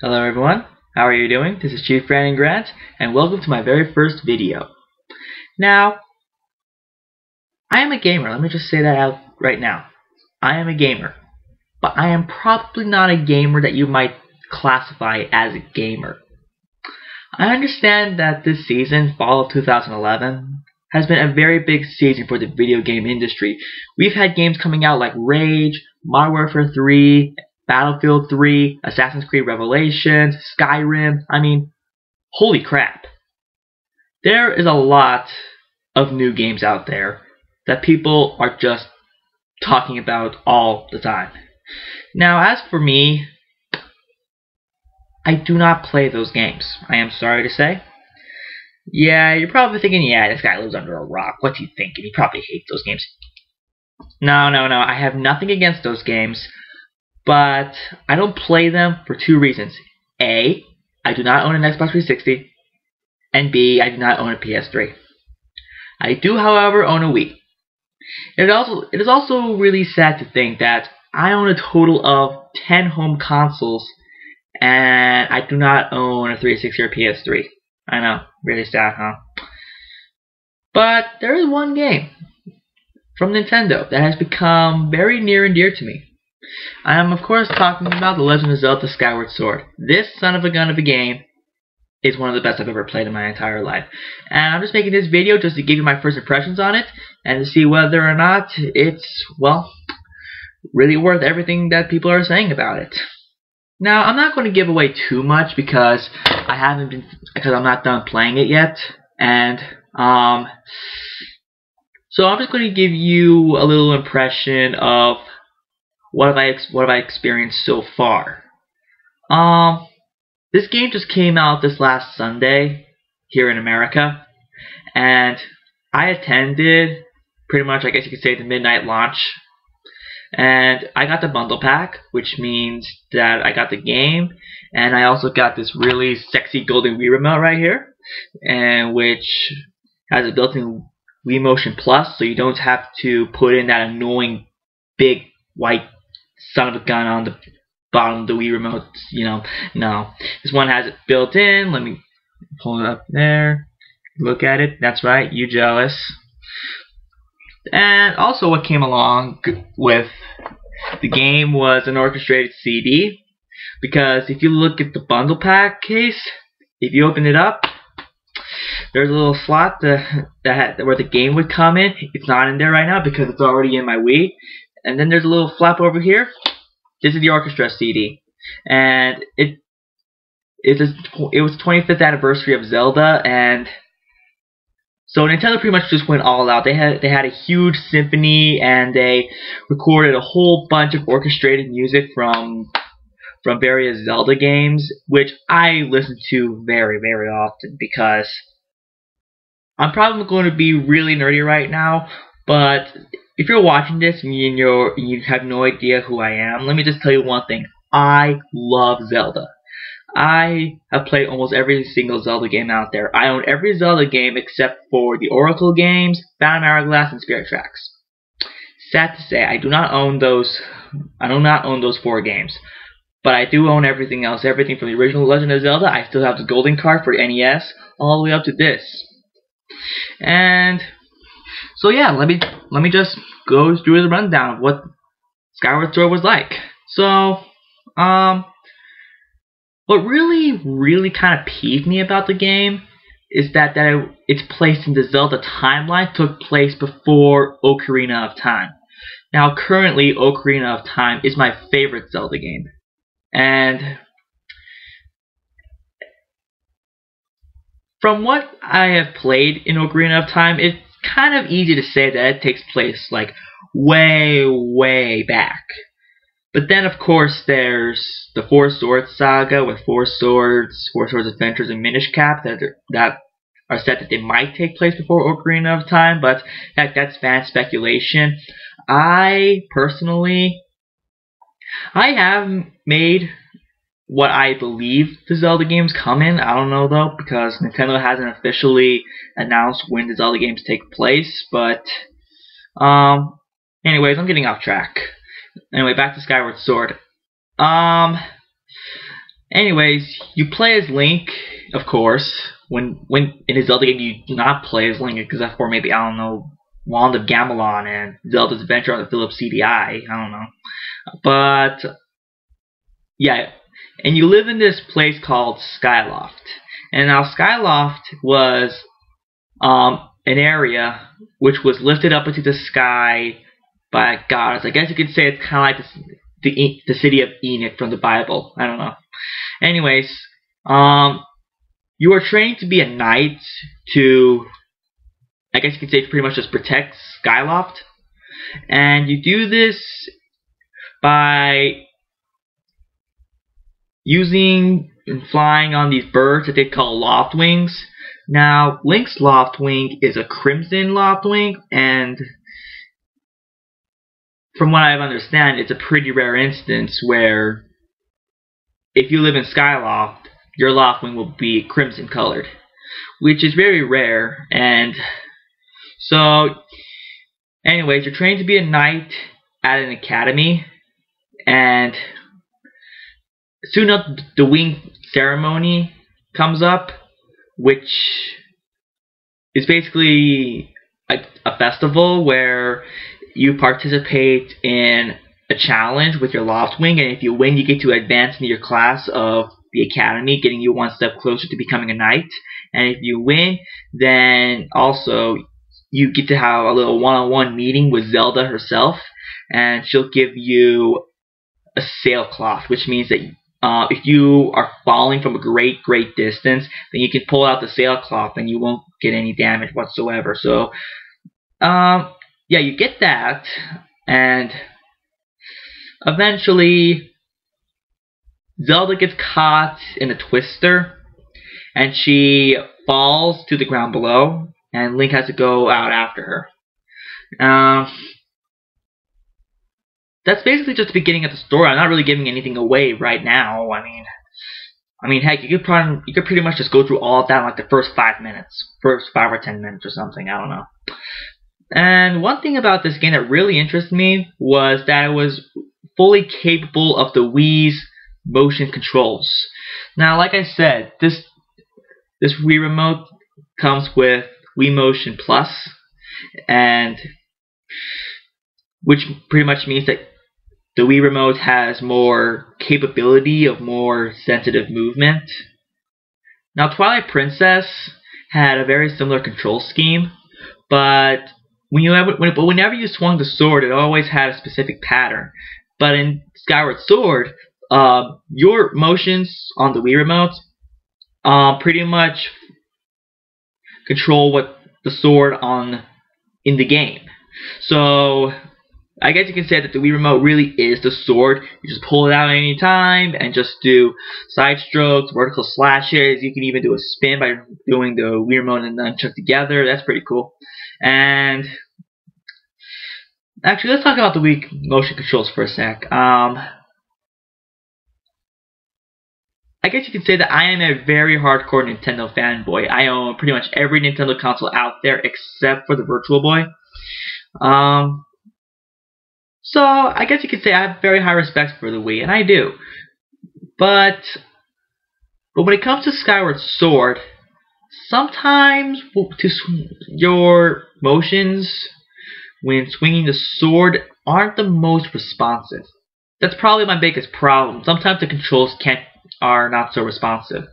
Hello everyone, how are you doing? This is Chief Brandon Grant, and welcome to my very first video. Now, I am a gamer, let me just say that out right now. I am a gamer, but I am probably not a gamer that you might classify as a gamer. I understand that this season, fall of 2011, has been a very big season for the video game industry. We've had games coming out like Rage, Modern Warfare 3, Battlefield 3, Assassin's Creed Revelations, Skyrim. I mean, holy crap. There is a lot of new games out there that people are just talking about all the time. Now, as for me, I do not play those games. I am sorry to say. Yeah, you're probably thinking, yeah, this guy lives under a rock. What's he thinking? He probably hates those games. No. I have nothing against those games. But I don't play them for two reasons. A, I do not own an Xbox 360, and B, I do not own a PS3. I do, however, own a Wii. It is also really sad to think that I own a total of 10 home consoles, and I do not own a 360 or PS3. I know, really sad, huh? But there is one game from Nintendo that has become very near and dear to me. I am, of course, talking about The Legend of Zelda Skyward Sword. This son of a gun of a game is one of the best I've ever played in my entire life. And I'm just making this video just to give you my first impressions on it, and to see whether or not it's, well, really worth everything that people are saying about it. Now, I'm not going to give away too much because I'm not done playing it yet, and, so I'm just going to give you a little impression of what have I experienced so far? This game just came out this last Sunday here in America, and I attended pretty much, I guess you could say, the midnight launch. And I got the bundle pack, which means that I got the game, and I also got this really sexy golden Wii remote right here, and which has a built-in Wii Motion Plus, so you don't have to put in that annoying big white son of a gun on the bottom of the Wii remote, no. This one has it built in. Let me pull it up there. Look at it. That's right, you jealous. And also what came along with the game was an orchestrated CD, because if you look at the bundle pack case, if you open it up, there's a little slot where the game would come in. It's not in there right now because it's already in my Wii. And then there's a little flap over here. This is the orchestra CD, and it was the 25th anniversary of Zelda, and so Nintendo pretty much just went all out. They had a huge symphony, and they recorded a whole bunch of orchestrated music from various Zelda games, which I listen to very, very often because I'm probably going to be really nerdy right now, but if you're watching this and you have no idea who I am, let me just tell you one thing. I love Zelda. I have played almost every single Zelda game out there. I own every Zelda game except for the Oracle games, Phantom Hourglass, and Spirit Tracks. Sad to say, I do not own those 4 games. But I do own everything else. Everything from the original Legend of Zelda. I still have the golden card for NES, all the way up to this. And so yeah, let me just go through the rundown of what Skyward Sword was like. So, what really kind of peeved me about the game is that its place in the Zelda timeline took place before Ocarina of Time. Now, currently, Ocarina of Time is my favorite Zelda game, and from what I have played in Ocarina of Time, it's kind of easy to say that it takes place like way back. But then of course there's the Four Swords saga with Four Swords Adventures, and Minish Cap that are said that they might take place before Ocarina of Time, but that's fan speculation. I personally, I have made what I believe the Zelda games come in. I don't know though, because Nintendo hasn't officially announced when the Zelda games take place, but anyways, I'm getting off track. Anyway, back to Skyward Sword. And Anyways, you play as Link, of course. When in a Zelda game you do not play as Link, except for maybe, I don't know, Wand of Gamelon and Zelda's Adventure on the Philips CDI. I don't know. But yeah, and you live in this place called Skyloft. And now Skyloft was an area which was lifted up into the sky by gods. I guess you could say it's kind of like the city of Enoch from the Bible. I don't know. Anyways, you are trained to be a knight to, I guess you could say, to pretty much just protect Skyloft. And you do this by using and flying on these birds that they call Loftwings. Now, Link's Loftwing is a Crimson Loftwing, and from what I understand, it's a pretty rare instance where if you live in Skyloft, your Loftwing will be crimson colored, which is very rare. And so, anyways, you're trained to be a knight at an academy, and soon enough the wing ceremony comes up, which is basically a festival where you participate in a challenge with your Loftwing, and if you win, you get to advance into your class of the academy, getting you one step closer to becoming a knight. And if you win, then also you get to have a little one-on-one meeting with Zelda herself, and she'll give you a sailcloth, which means that if you are falling from a great distance, then you can pull out the sailcloth and you won't get any damage whatsoever. So, yeah, you get that, and eventually Zelda gets caught in a twister, and she falls to the ground below, and Link has to go out after her. That's basically just the beginning of the story. I'm not really giving anything away right now. I mean, heck, you could pretty much just go through all of that in like the first 5 minutes, first 5 or 10 minutes or something. I don't know. And one thing about this game that really interested me was that it was fully capable of the Wii's motion controls. Now, like I said, this Wii remote comes with Wii Motion Plus, and which pretty much means that the Wii remote has more capability of more sensitive movement. Now, Twilight Princess had a very similar control scheme, but whenever you swung the sword, it always had a specific pattern. But in Skyward Sword, your motions on the Wii remote pretty much control what the sword in the game. So I guess you can say that the Wii remote really is the sword. You just pull it out at any time and just do side strokes, vertical slashes. You can even do a spin by doing the Wii remote and the nunchuck together. That's pretty cool. And actually, let's talk about the Wii motion controls for a sec. I guess you could say that I am a very hardcore Nintendo fanboy. I own pretty much every Nintendo console out there except for the Virtual Boy. So I guess you could say I have very high respect for the Wii, and I do. But when it comes to Skyward Sword, sometimes your motions when swinging the sword aren't the most responsive. That's probably my biggest problem. Sometimes the controls are not so responsive.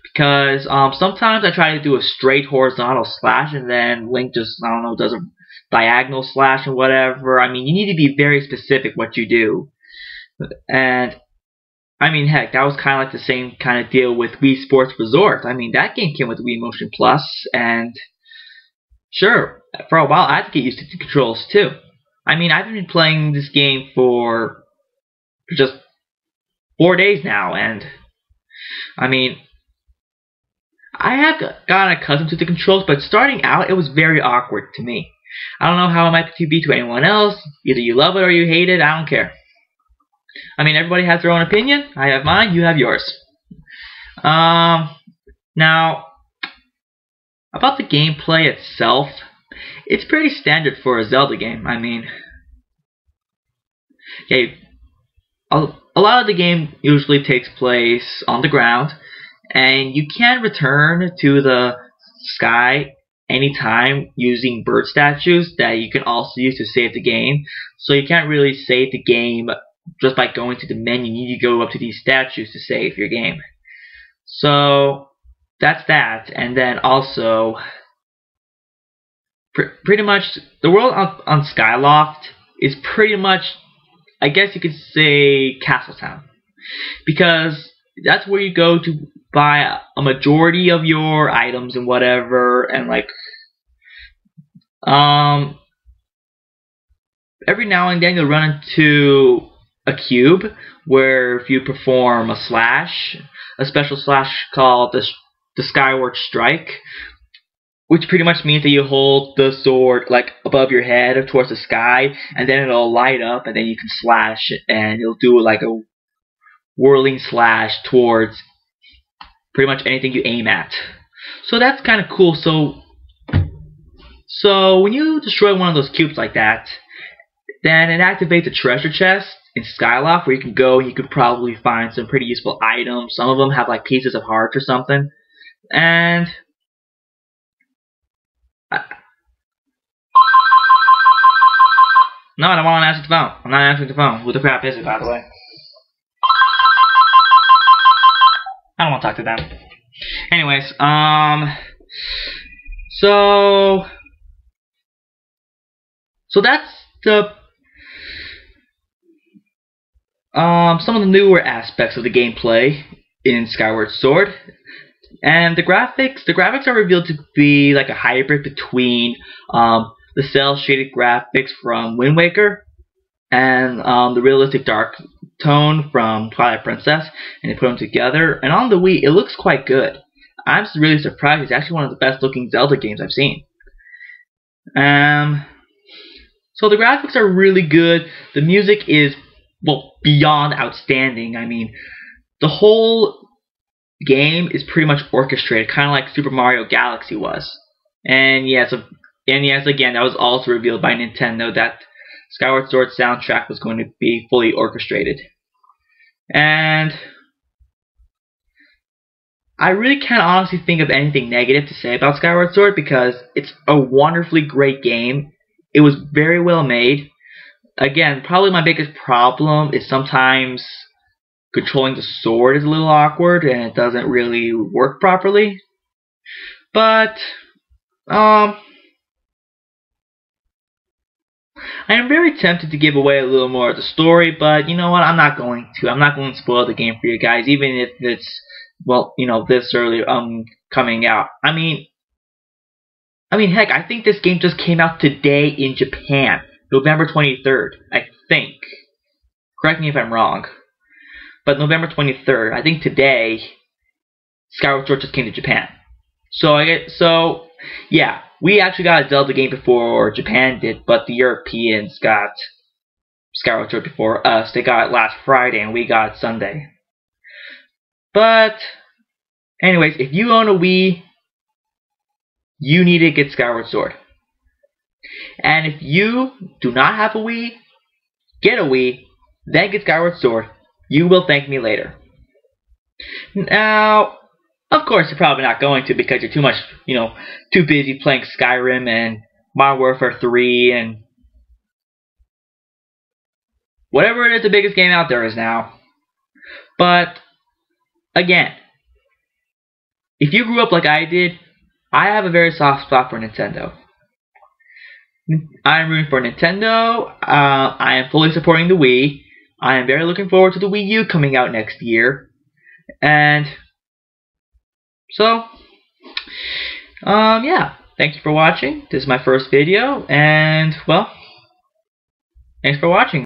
Because sometimes I try to do a straight horizontal slash and then Link just, I don't know, does a diagonal slash and whatever. I mean, you need to be very specific what you do. And, I mean, heck, that was kind of like the same kind of deal with Wii Sports Resort. I mean, that game came with Wii Motion Plus, and sure, for a while I had to get used to the controls too. I mean, I've been playing this game for just 4 days now, and I mean, I have gotten accustomed to the controls, but starting out, it was very awkward to me. I don't know how it might be to anyone else. Either you love it or you hate it. I don't care. I mean, everybody has their own opinion. I have mine. You have yours. Now, about the gameplay itself, it's pretty standard for a Zelda game. I mean, okay, a a lot of the game usually takes place on the ground, and you can return to the sky anytime using bird statues that you can also use to save the game. So you can't really save the game just by going to the menu. You need to go up to these statues to save your game. So that's that. And then also, pretty much the world on Skyloft is pretty much, I guess you could say, Castle Town, because that's where you go to buy a majority of your items and whatever, and like every now and then you'll run into a cube where if you perform a special slash called the Skyward Strike, which pretty much means that you hold the sword like above your head towards the sky, and then it'll light up, and then you can slash it, and it'll do like a whirling slash towards pretty much anything you aim at. So that's kind of cool. So when you destroy one of those cubes like that, then it activates a treasure chest in Skyloft where you can go and you could probably find some pretty useful items. Some of them have like pieces of hearts or something. And no, I don't want to answer the phone. I'm not answering the phone. Who the crap is it, by the way? I don't want to talk to them. Anyways, so that's the some of the newer aspects of the gameplay in Skyward Sword. And the graphics are revealed to be like a hybrid between the cel-shaded graphics from Wind Waker and the realistic dark tone from Twilight Princess, and they put them together. And on the Wii, it looks quite good. I'm really surprised. It's actually one of the best looking Zelda games I've seen. So the graphics are really good. The music is, well, beyond outstanding. I mean, the whole game is pretty much orchestrated, kind of like Super Mario Galaxy was. And yes, again, that was also revealed by Nintendo that Skyward Sword soundtrack was going to be fully orchestrated. And I really can't honestly think of anything negative to say about Skyward Sword because it's a wonderfully great game. It was very well made. Again, probably my biggest problem is sometimes controlling the sword is a little awkward and it doesn't really work properly. But I am very tempted to give away a little more of the story, but you know what? I'm not going to. I'm not going to spoil the game for you guys, even if it's, well, you know, this early coming out. I mean, heck, I think this game just came out today in Japan, November 23rd, I think. Correct me if I'm wrong, but November 23rd. I think today, Skyward Sword just came to Japan. So yeah, we actually got a Zelda game before Japan did, but the Europeans got Skyward Sword before us. They got it last Friday, and we got it Sunday. But anyways, if you own a Wii, you need to get Skyward Sword. And if you do not have a Wii, get a Wii, then get Skyward Sword. You will thank me later. Now, of course, you're probably not going to because you're too busy playing Skyrim and Modern Warfare 3 and whatever it is, the biggest game out there is now. But again, if you grew up like I did, I have a very soft spot for Nintendo. I am rooting for Nintendo. I am fully supporting the Wii. I am very looking forward to the Wii U coming out next year. And so, yeah. Thank you for watching. This is my first video, and, well, thanks for watching.